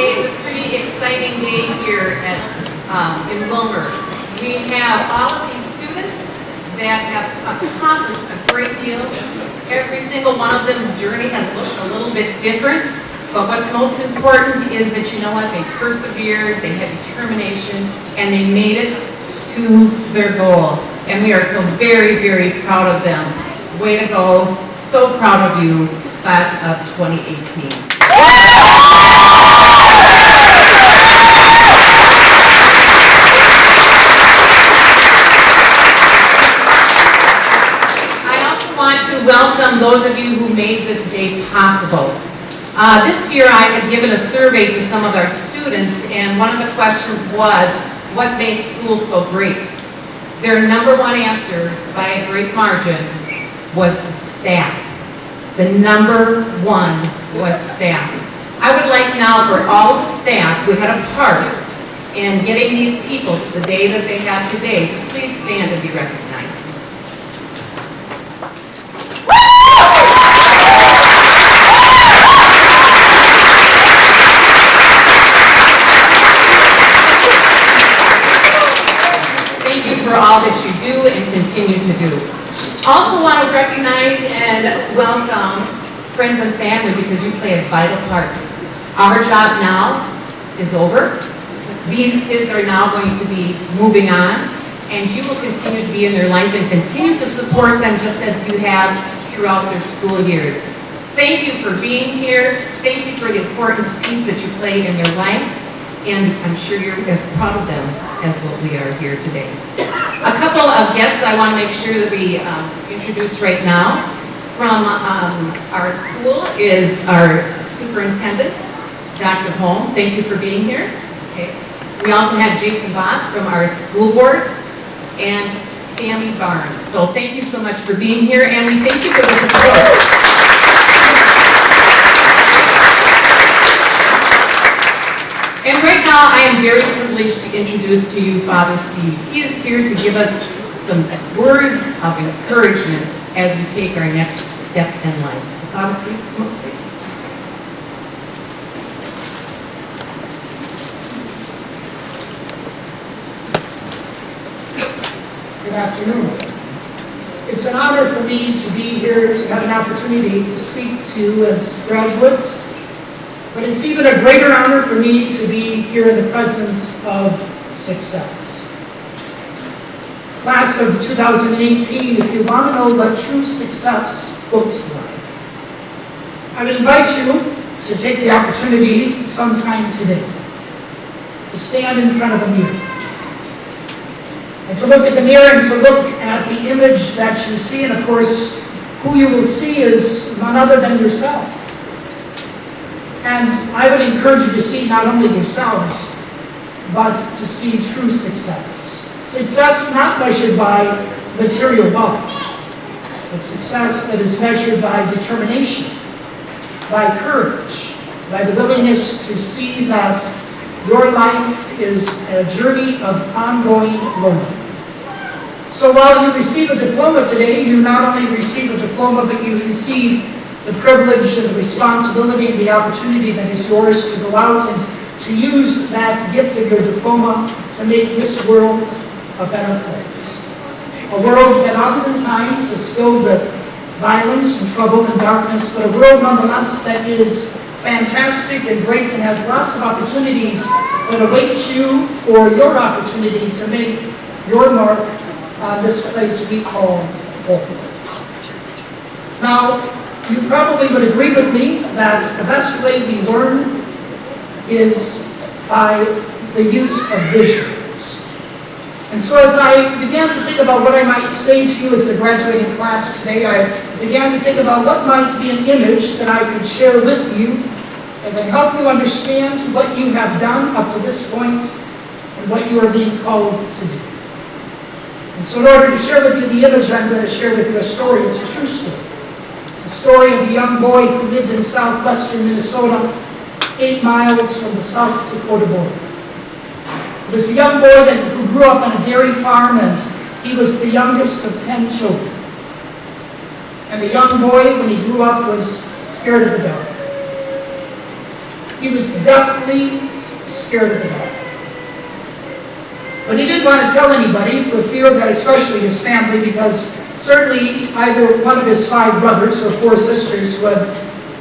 Today is a pretty exciting day here in Wilmer. We have all of these students that have accomplished a great deal. Every single one of them's journey has looked a little bit different, but what's most important is that, you know what, they persevered, they had determination, and they made it to their goal. And we are so very, very proud of them. Way to go. So proud of you, class of 2018. Welcome those of you who made this day possible. This year I had given a survey to some of our students, and one of the questions was, what made school so great? Their number one answer, by a great margin, was the staff. The number one was staff. I would like now for all staff who had a part in getting these people to the day that they have today to please stand and be recognized. For all that you do and continue to do. Also want to recognize and welcome friends and family because you play a vital part. Our job now is over. These kids are now going to be moving on, and you will continue to be in their life and continue to support them just as you have throughout their school years. Thank you for being here. Thank you for the important piece that you played in their life, and I'm sure you're as proud of them as what we are here today. A couple of guests I want to make sure that we introduce right now. From our school is our superintendent, Dr. Holm. Thank you for being here. Okay. We also have Jason Voss from our school board and Tammy Barnes. So thank you so much for being here, and we thank you for the support. And right now, I am very privileged to introduce to you Father Steve. He is here to give us some words of encouragement as we take our next step in life. So Father Steve, come up, please. Good afternoon. It's an honor for me to be here to have an opportunity to speak to you as graduates. But it's even a greater honor for me to be here in the presence of success. Class of 2018, if you want to know what true success looks like, I would invite you to take the opportunity sometime today to stand in front of a mirror and to look at the mirror and to look at the image that you see. And of course, who you will see is none other than yourself. And I would encourage you to see not only yourselves, but to see true success. Success not measured by material wealth, but success that is measured by determination, by courage, by the willingness to see that your life is a journey of ongoing learning. So while you receive a diploma today, you not only receive a diploma, but you receive the privilege and the responsibility and the opportunity that is yours to go out and to use that gift of your diploma to make this world a better place. A world that oftentimes is filled with violence and trouble and darkness, but a world nonetheless that is fantastic and great and has lots of opportunities that await you for your opportunity to make your mark on this place we call home. Now, you probably would agree with me that the best way we learn is by the use of visuals. And so as I began to think about what I might say to you as the graduating class today, I began to think about what might be an image that I could share with you that would help you understand what you have done up to this point and what you are being called to do. And so in order to share with you the image, I'm going to share with you a story. It's a true story. It's a story of a young boy who lived in southwestern Minnesota, 8 miles from the South Dakota border. It was a young boy who grew up on a dairy farm, and he was the youngest of 10 children. And the young boy, when he grew up, was scared of the dark. He was deathly scared of the dark. But he didn't want to tell anybody for fear that, especially his family, because certainly either one of his 5 brothers or 4 sisters would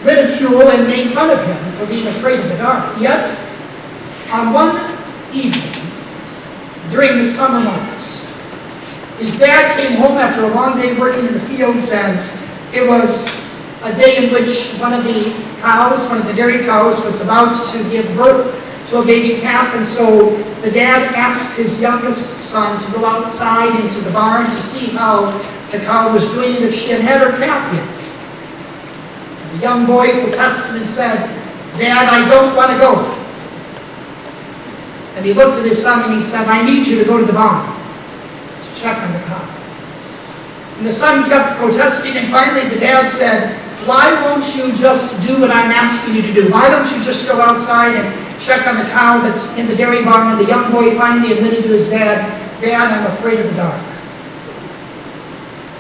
ridicule and make fun of him for being afraid of the dark. Yet, on one evening, during the summer months, his dad came home after a long day working in the fields, and it was a day in which one of the dairy cows, was about to give birth to a baby calf, and so the dad asked his youngest son to go outside into the barn to see how the cow was doing and if she had had her calf yet. And the young boy protested and said, "Dad, I don't want to go." And he looked at his son and he said, "I need you to go to the barn to check on the cow." And the son kept protesting, and finally the dad said, "Why won't you just do what I'm asking you to do? Why don't you just go outside and check on the cow that's in the dairy barn?" And the young boy finally admitted to his dad, "Dad, I'm afraid of the dark."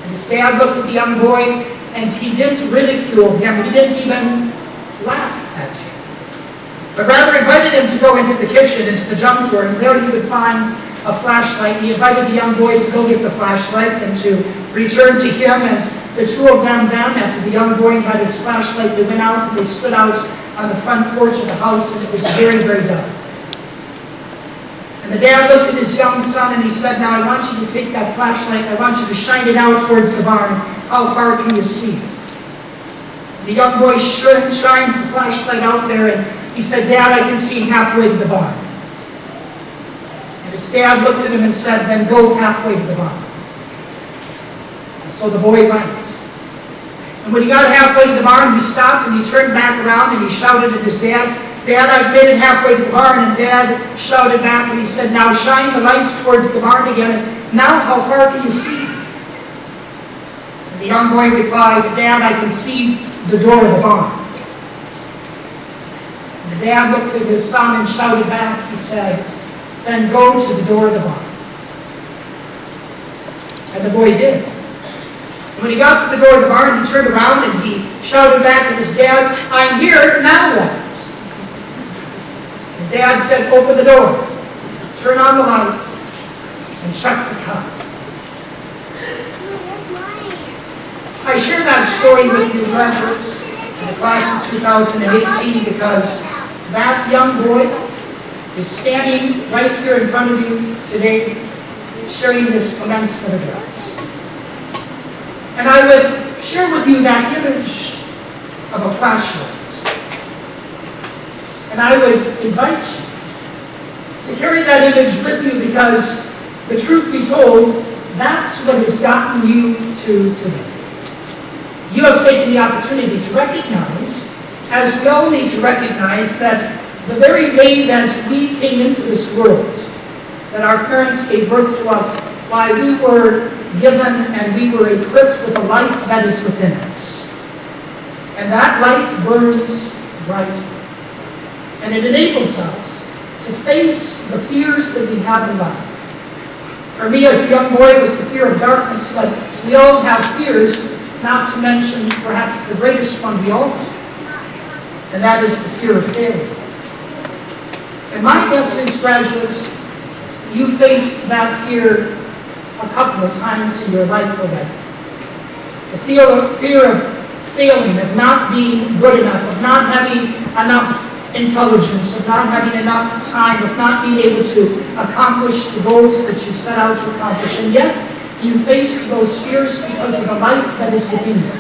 And his dad looked at the young boy, and he didn't ridicule him. He didn't even laugh at him, but rather invited him to go into the kitchen, into the junk drawer, and there he would find a flashlight. He invited the young boy to go get the flashlight and to return to him, and the two of them then, after the young boy had his flashlight, they went out and they stood out on the front porch of the house, and it was very, very dark. And the dad looked at his young son and he said, "Now I want you to take that flashlight, I want you to shine it out towards the barn. How far can you see?" And the young boy shined the flashlight out there, and he said, "Dad, I can see halfway to the barn." And his dad looked at him and said, "Then go halfway to the barn." And so the boy went. And when he got halfway to the barn, he stopped and he turned back around and he shouted at his dad, "Dad, I've made it halfway to the barn." And Dad shouted back and he said, "Now shine the light towards the barn again. And now how far can you see?" And the young boy replied, "Dad, I can see the door of the barn." And the dad looked at his son and shouted back. He said, "Then go to the door of the barn." And the boy did. When he got to the door of the barn, he turned around and he shouted back at his dad, "I'm here, now what?" And Dad said, "Open the door, turn on the light, and check the cow." I share that story with you, graduates, in the class of 2018, because that young boy is standing right here in front of you today, sharing this commencement address. And I would share with you that image of a flashlight. And I would invite you to carry that image with you, because the truth be told, that's what has gotten you to today. You have taken the opportunity to recognize, as we all need to recognize, that the very day that we came into this world, that our parents gave birth to us, why we were given and we were equipped with a light that is within us. And that light burns brightly. And it enables us to face the fears that we have in life. For me as a young boy, it was the fear of darkness, but we all have fears, not to mention perhaps the greatest one we all have. And that is the fear of failure. And my guess is, graduates, you faced that fear a couple of times in your life already. The fear of failing, of not being good enough, of not having enough intelligence, of not having enough time, of not being able to accomplish the goals that you've set out to accomplish. And yet, you faced those fears because of the light that is within you.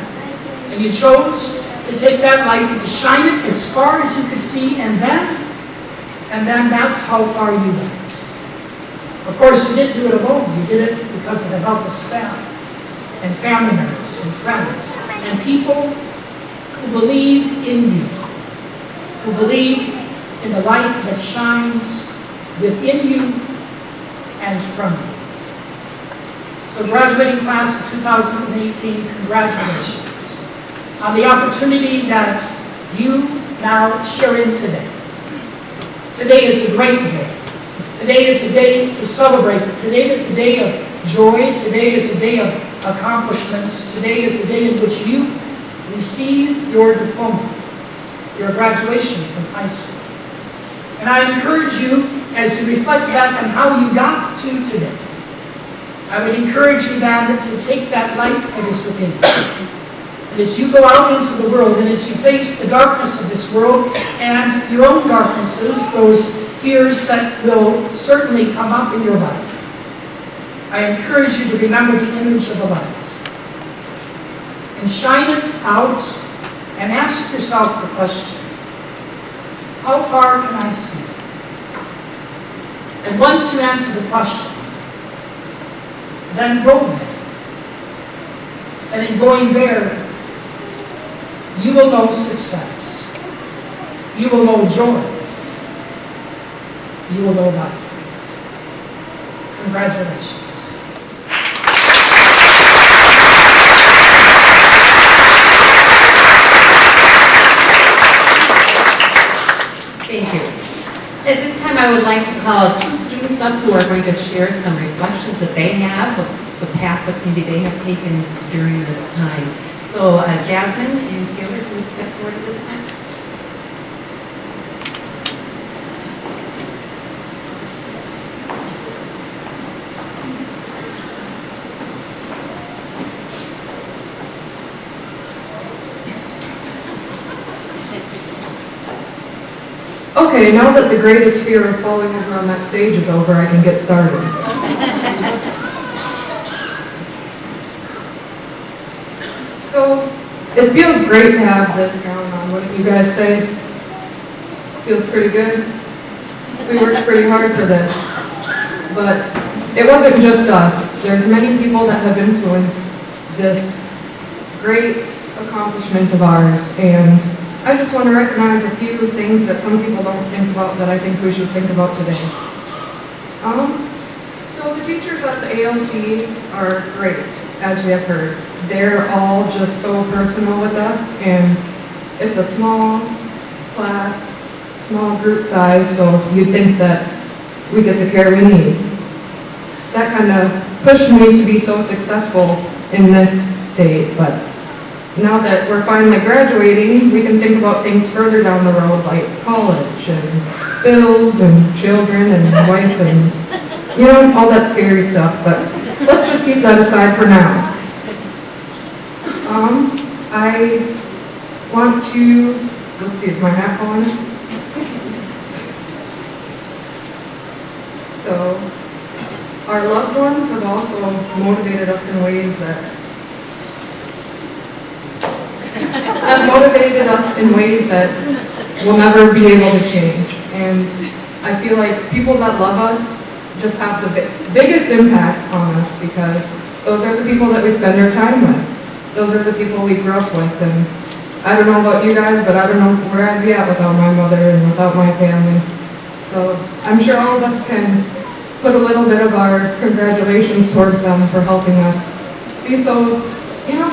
And you chose to take that light and to shine it as far as you could see, and then that's how far you went. Of course, you didn't do it alone. You did it because of the help of staff and family members and friends and people who believe in you, who believe in the light that shines within you and from you. So graduating class of 2018, congratulations on the opportunity that you now share in today. Today is a great day. Today is a day to celebrate. Today is a day of joy. Today is a day of accomplishments. Today is a day in which you receive your diploma. your graduation from high school. And I encourage you, as you reflect back on how you got to today, I would encourage you then to take that light that is within you. And as you go out into the world, and as you face the darkness of this world and your own darknesses, those fears that will certainly come up in your life, I encourage you to remember the image of the light and shine it out and ask yourself the question, how far can I see? And once you answer the question, then go with it. And in going there, you will know success. You will know joy. You will know life. Congratulations. Thank you. At this time, I would like to call two students up who are going to share some reflections that they have of the path that maybe they have taken during this time. So Jasmine and Taylor, can you step forward at this time? Okay, now that the greatest fear of falling over on that stage is over, I can get started. So, it feels great to have this gown on, wouldn't you guys say? Feels pretty good. We worked pretty hard for this. But it wasn't just us. There's many people that have influenced this great accomplishment of ours, and I just want to recognize a few things that some people don't think about that I think we should think about today. So the teachers at the ALC are great, as we have heard. They're all just so personal with us, and it's a small class, small group size, so you'd think that we get the care we need. That kind of pushed me to be so successful in this state, but now that we're finally graduating, we can think about things further down the road, like college and bills and children and wife and, you know, all that scary stuff. But let's just keep that aside for now. I want to, let's see, is my hat on? So, our loved ones have also motivated us in ways that we'll never be able to change. And I feel like people that love us just have the biggest impact on us, because those are the people that we spend our time with. Those are the people we grew up with. And I don't know about you guys, but I don't know where I'd be at without my mother and without my family. So I'm sure all of us can put a little bit of our congratulations towards them for helping us be so, you know,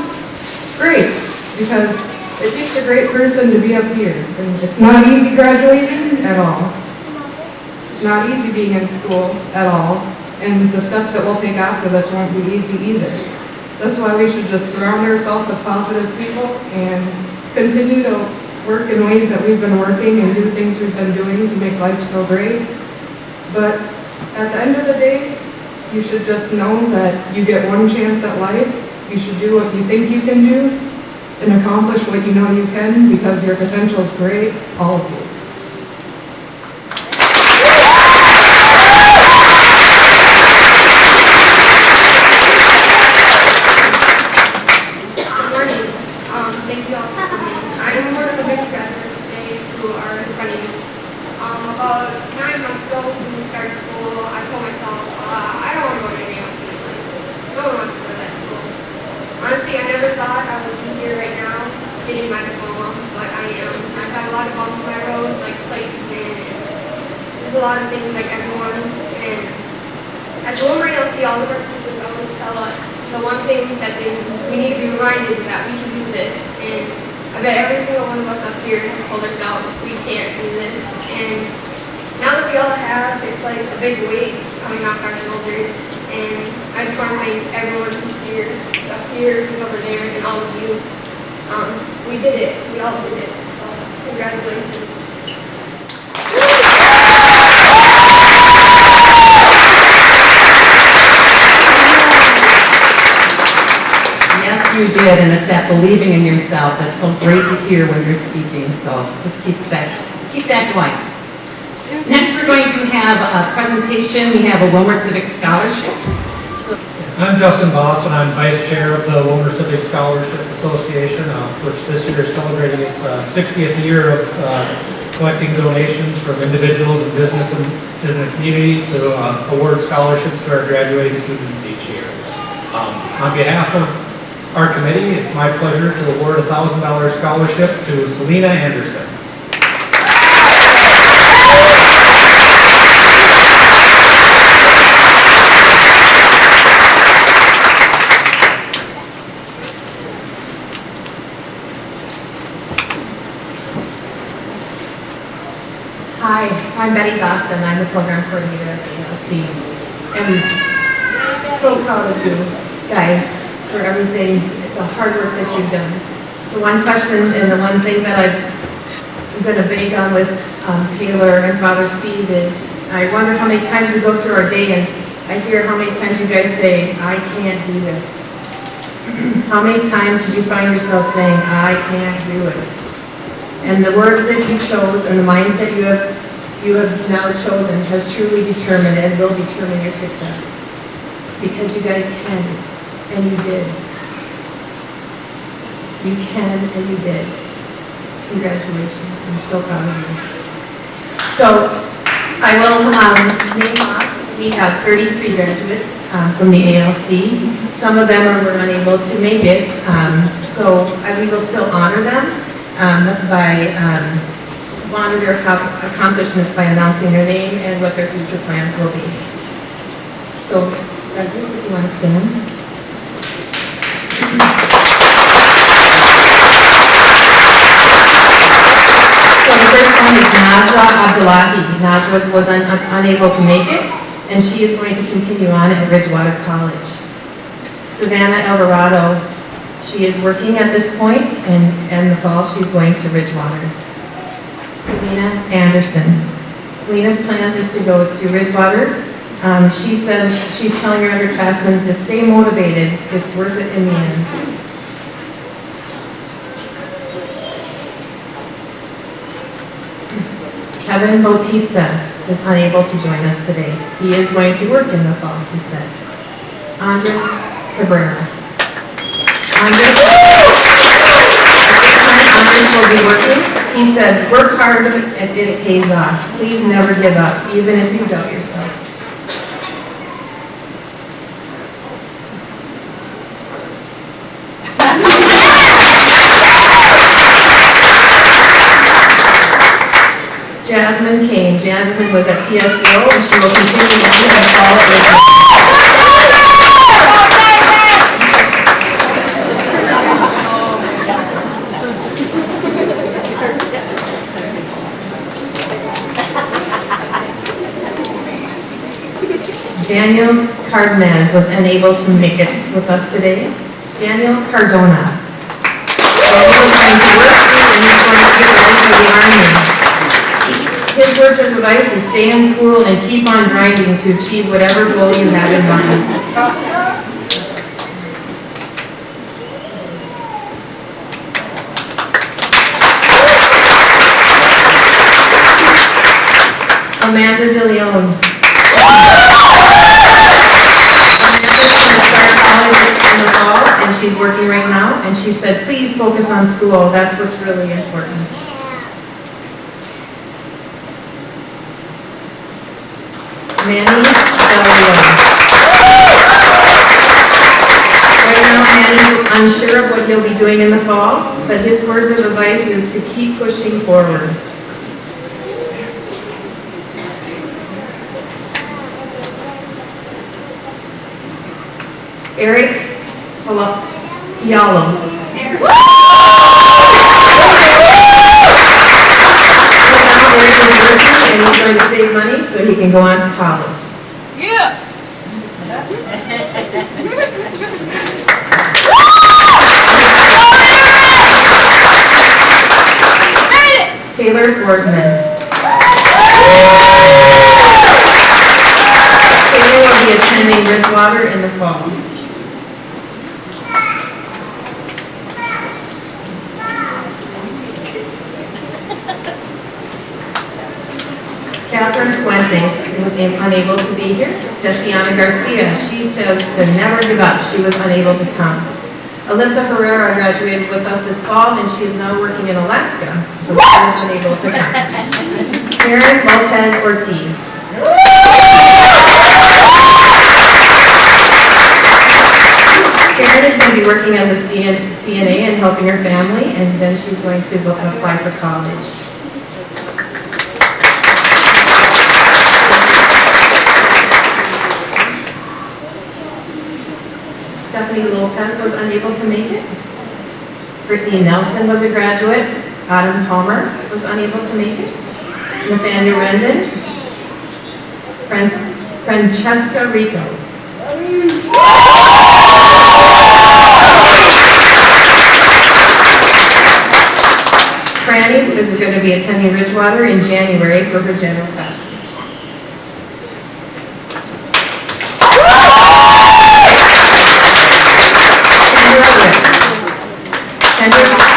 great. Because it takes a great person to be up here. And it's not easy graduating at all. It's not easy being in school at all. And the steps that we'll take after this won't be easy either. That's why we should just surround ourselves with positive people and continue to work in ways that we've been working and do things we've been doing to make life so great. But at the end of the day, you should just know that you get one chance at life. You should do what you think you can do and accomplish what you know you can, because your potential is great, all of you. Good morning. Thank you all for coming. I'm one of the many graduates today who are in front of you. About 9 months ago when we started school, I told myself, I don't want to go to any ALC. Like, no one wants to go to that school. Honestly, I never thought I would be here right now getting my diploma, but I am. I've had a lot of bumps in my road, like placement, and there's a lot of things like everyone. And at the Wilmer ALC, all of our teachers always tell us the one thing that we need to be reminded is that we can do this. And I bet every single one of us up here has told ourselves we can't do this. And now that we all have, it's like a big weight coming off our shoulders. And I just want to thank everyone who's here, up here, who's over there, and all of you. We did it. We all did it. So congratulations. Yes, you did, and it's that believing in yourself that's so great to hear when you're speaking, so just keep that going. Next, we're going to have a presentation. We have a Wilmer Civic Scholarship. I'm Justin Boss, and I'm Vice Chair of the Wilmer Civic Scholarship Association, which this year is celebrating its 60th year of collecting donations from individuals and businesses in the community to award scholarships to our graduating students each year. On behalf of our committee, it's my pleasure to award a $1,000 scholarship to Selena Anderson. Hi, I'm Betty Dawson. I'm the program coordinator at the ALC. And I'm so proud of you guys for everything, the hard work that you've done. The one question and the one thing that I'm going to bake on with Taylor and Father Steve is, I wonder how many times we go through our day and I hear how many times you guys say, I can't do this. How many times did you find yourself saying, I can't do it? And the words that you chose and the mindset you have now chosen has truly determined and will determine your success. Because you guys can, and you did. You can, and you did. Congratulations, I'm so proud of you. So, I will name off, we have 33 graduates from the ALC. Some of them were unable to make it, so we will still honor them. Honor their accomplishments by announcing their name and what their future plans will be. So, graduates, if you want to stand. So the first one is Nazra Abdullahi. Nazra was unable to make it, and she is going to continue on at Ridgewater College. Savannah Alvarado. She is working at this point, and in the fall she's going to Ridgewater. Selena Anderson. Selena's plans is to go to Ridgewater. She says she's telling her underclassmen to stay motivated. It's worth it in the end. Kevin Bautista is unable to join us today. He is going to work in the fall, he said. Andres Cabrera. Andres will be working. He said, work hard and it pays off. Please never give up, even if you doubt yourself. Jasmine Kane. Jasmine was at PSO and she will continue to see the fall at Ridgewater. Daniel Cardenas was unable to make it with us today. Daniel Cardona. Daniel is going to work and he's going to get ready for the Army. His words of advice is stay in school and keep on grinding to achieve whatever goal you have in mind. Amanda De Leon. In the fall, and she's working right now, and she said, please focus on school. That's what's really important. Manny Delio. Right now, Manny's unsure of what he'll be doing in the fall, but his words of advice is to keep pushing forward. Eric Yalos. So now Eric is working and he's going to save money so he can go on to college. Yeah. Oarsman. Taylor will be attending Bridgewater in the fall. Catherine Fuentes was unable to be here. Jessiana Garcia, she says to never give up. She was unable to come. Alyssa Herrera graduated with us this fall, and she is now working in Alaska, so she was unable to come. Karen Lopez Ortiz. Karen is going to be working as a CNA and helping her family, and then she's going to apply for college. Stephanie Lopez was unable to make it. Brittany Nelson was a graduate. Autumn Palmer was unable to make it. Nathaniel Rendon. Francesca Rico. Franny is going to be attending Ridgewater in January for her general classes. Kendra's plan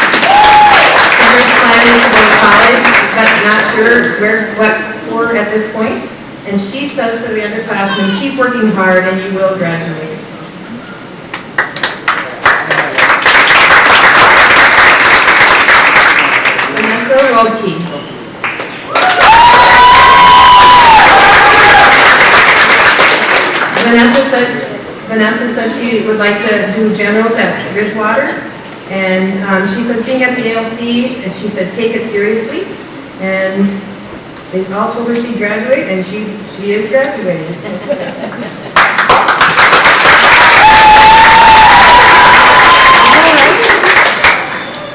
is to go to college, but not sure what for at this point. And she says to the underclassmen, keep working hard and you will graduate. Vanessa Rodke. Vanessa said she would like to do generals at Ridgewater. And she says being at the ALC, and she said take it seriously. And they all told her she'd graduate, and she is graduating.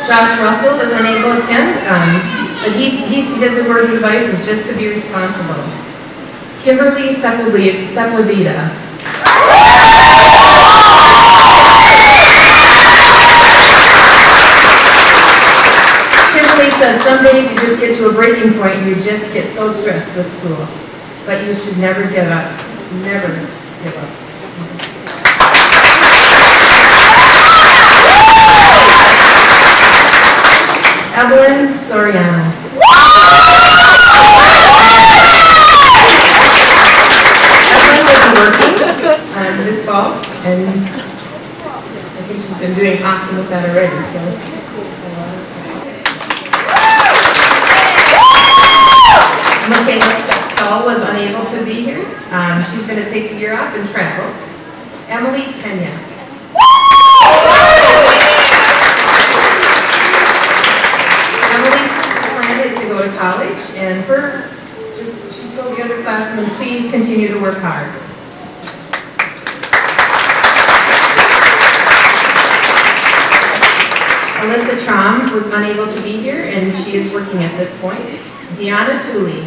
Josh Russell is unable to attend. But his words of advice is just to be responsible. Kimberly Sepulveda. Kimberly says some days you just get to a breaking point and you just get so stressed with school. But you should never give up. Never give up. Evelyn Soriano. Evelyn will be working this fall, and I think she's been doing awesome with that already. So. Michaela Stahl was unable to be here. She's going to take the year off and travel. Emily Tenya. Emily's plan is to go to college, and she told the other classmen, please continue to work hard. Alyssa Traum was unable to be here, and she is working at this point. Deanna Tooley.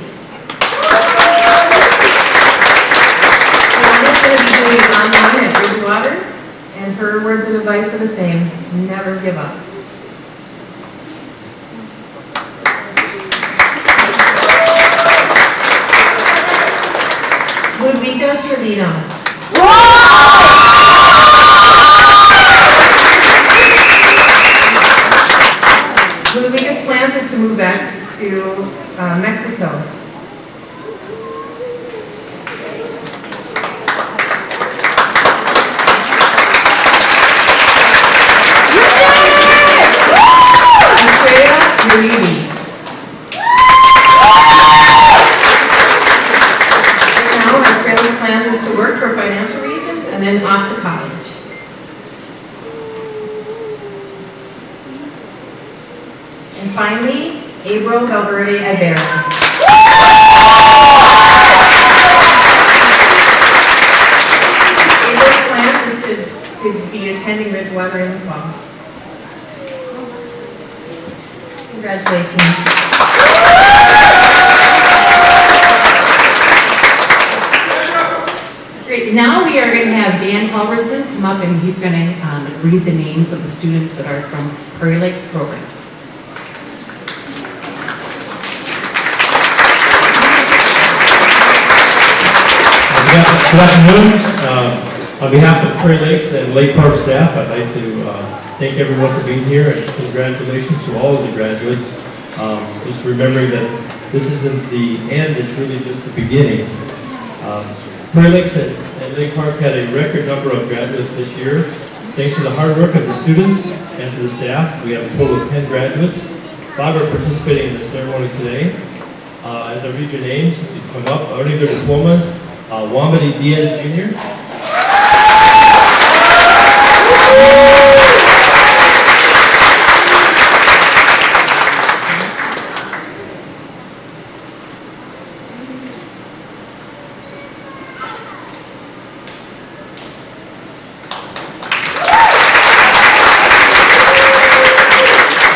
Deanna's going to be doing it online at Bridgewater, and her words of advice are the same: never give up. Ludwika Trevino. Ludwika's plans is to move back to Mexico. Andrea Meridi. Now, Australia's plans is to work for financial reasons and then off to college. And finally, April Valverde Ibarra. April's plan is to be attending Ridgewater in the fall. Congratulations. Great. Now we are going to have Dan Halverson come up, and he's going to read the names of the students that are from Prairie Lakes program. Good afternoon. On behalf of Prairie Lakes and Lake Park staff, I'd like to thank everyone for being here and congratulations to all of the graduates. Just remembering that this isn't the end, it's really just the beginning. Prairie Lakes and Lake Park had a record number of graduates this year. Thanks to the hard work of the students and to the staff, we have a total of 10 graduates. 5 are participating in the ceremony today. As I read your names, you come up, earning their diplomas. Wambadi Diaz Jr.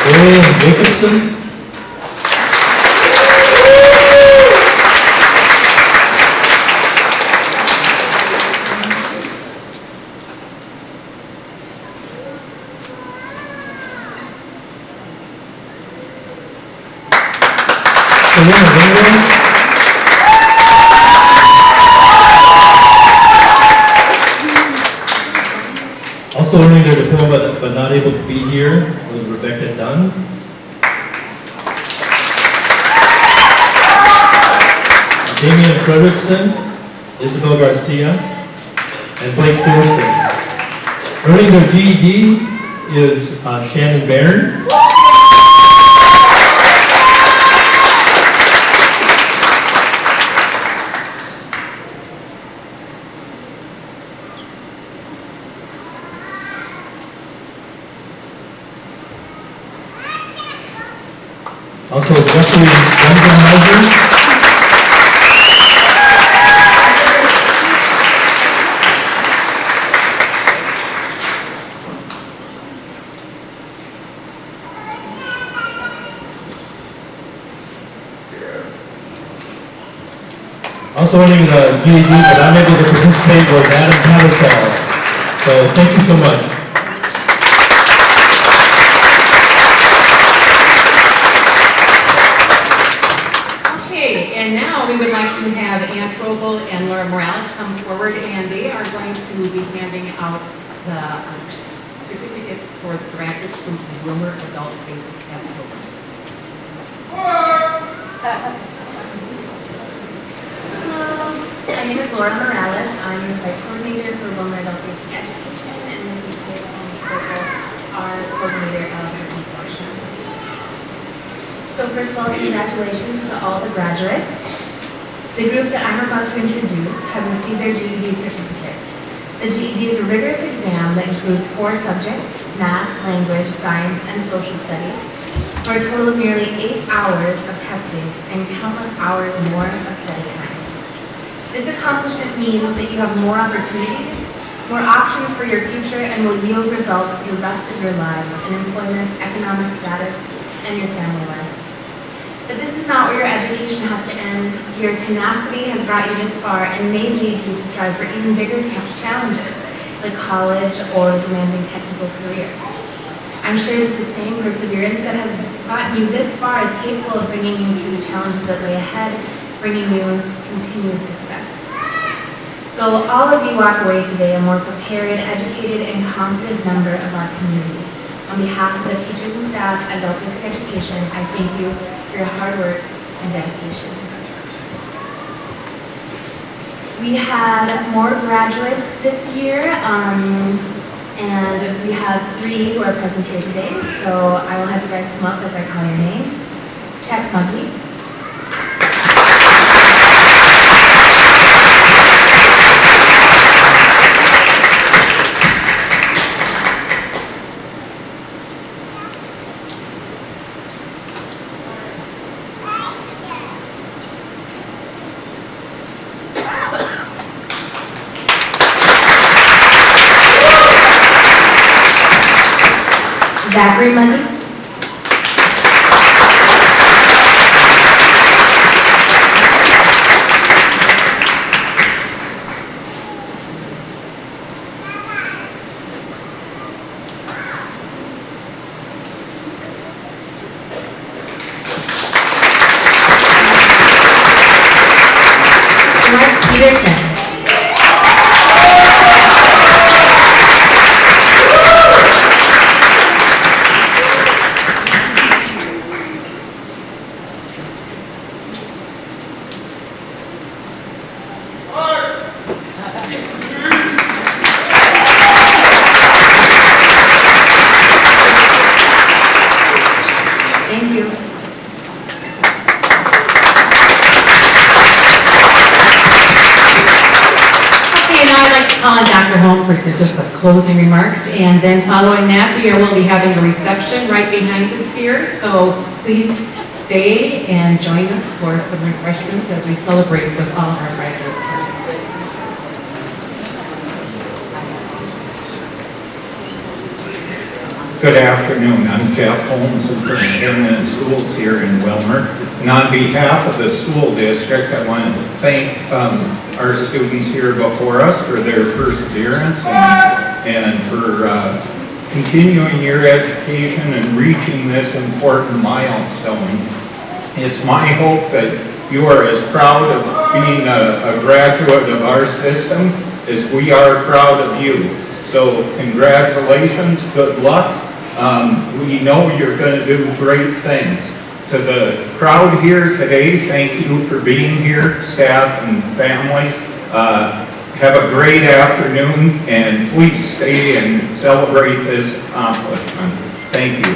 William Jacobson. Also earning their diploma but not able to be here was Rebecca Dunn. Damian Frederickson, Isabel Garcia, and Blake Thurston. Earning their GED is Shannon Baird. Also, Jeffrey Dungenhauser. Also earning the GED, but unable to participate was Adam Tattersall. So thank you so much. And now we would like to have Ann Trobel and Laura Morales come forward, and they are going to be handing out the certificates for the graduates from the Wilmer Adult Basic Ed Program. Hello, my name is Laura Morales. I'm the site coordinator for Wilmer Adult Basic Education, and with me today Ann Trobel, our coordinator of the consortium. So first of all, congratulations to all the graduates. The group that I'm about to introduce has received their GED certificate. The GED is a rigorous exam that includes 4 subjects: math, language, science, and social studies, for a total of nearly 8 hours of testing and countless hours more of study time. This accomplishment means that you have more opportunities, more options for your future, and will yield results for the rest of your lives in employment, economic status, and your family life. But this is not where your education has to end. Your tenacity has brought you this far and may lead you to strive for even bigger challenges, like college or a demanding technical career. I'm sure that the same perseverance that has gotten you this far is capable of bringing you through the challenges that lay ahead, bringing you continued success. So all of you walk away today a more prepared, educated, and confident member of our community. On behalf of the teachers and staff at Adult Basic Education, I thank you for your hard work and dedication. We had more graduates this year, and we have 3 who are present here today. So I will have you guys come up as I call your name. Check Muggy. Zachary Money. Mark Peterson. to just the closing remarks. And then following that, will be having a reception right behind us here. So please stay and join us for some refreshments as we celebrate with all of our graduates here. Good afternoon. I'm Jeff Holmes, Superintendent of Schools here in Wilmer. And on behalf of the school district, I want to thank our students here before us for their perseverance and for continuing your education and reaching this important milestone. It's my hope that you are as proud of being a graduate of our system as we are proud of you. So congratulations, good luck. We know you're going to do great things. To the crowd here today, thank you for being here, staff and families. Have a great afternoon, and please stay and celebrate this accomplishment. Thank you.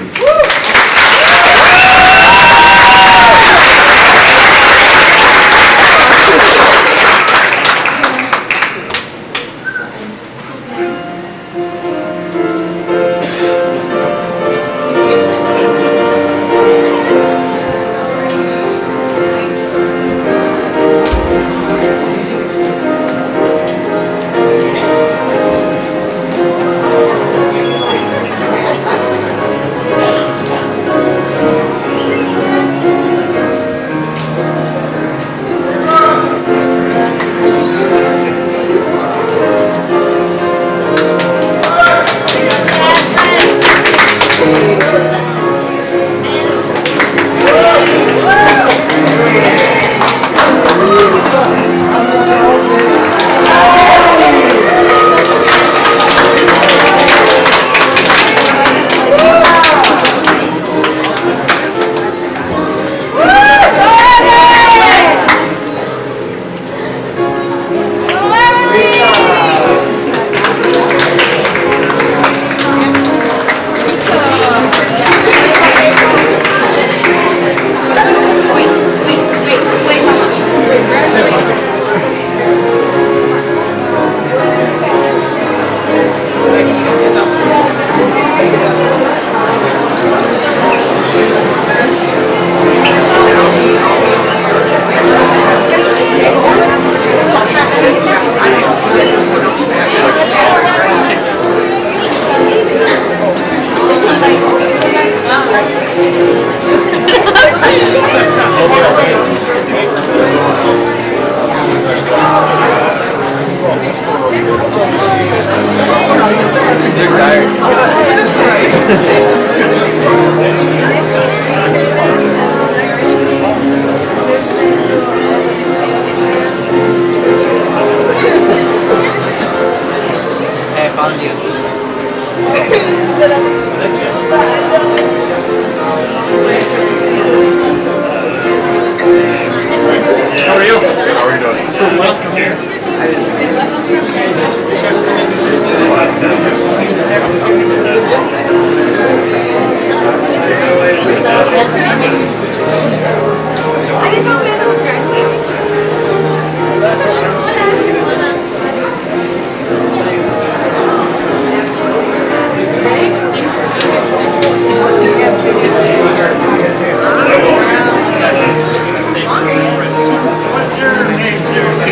What's your name, dear?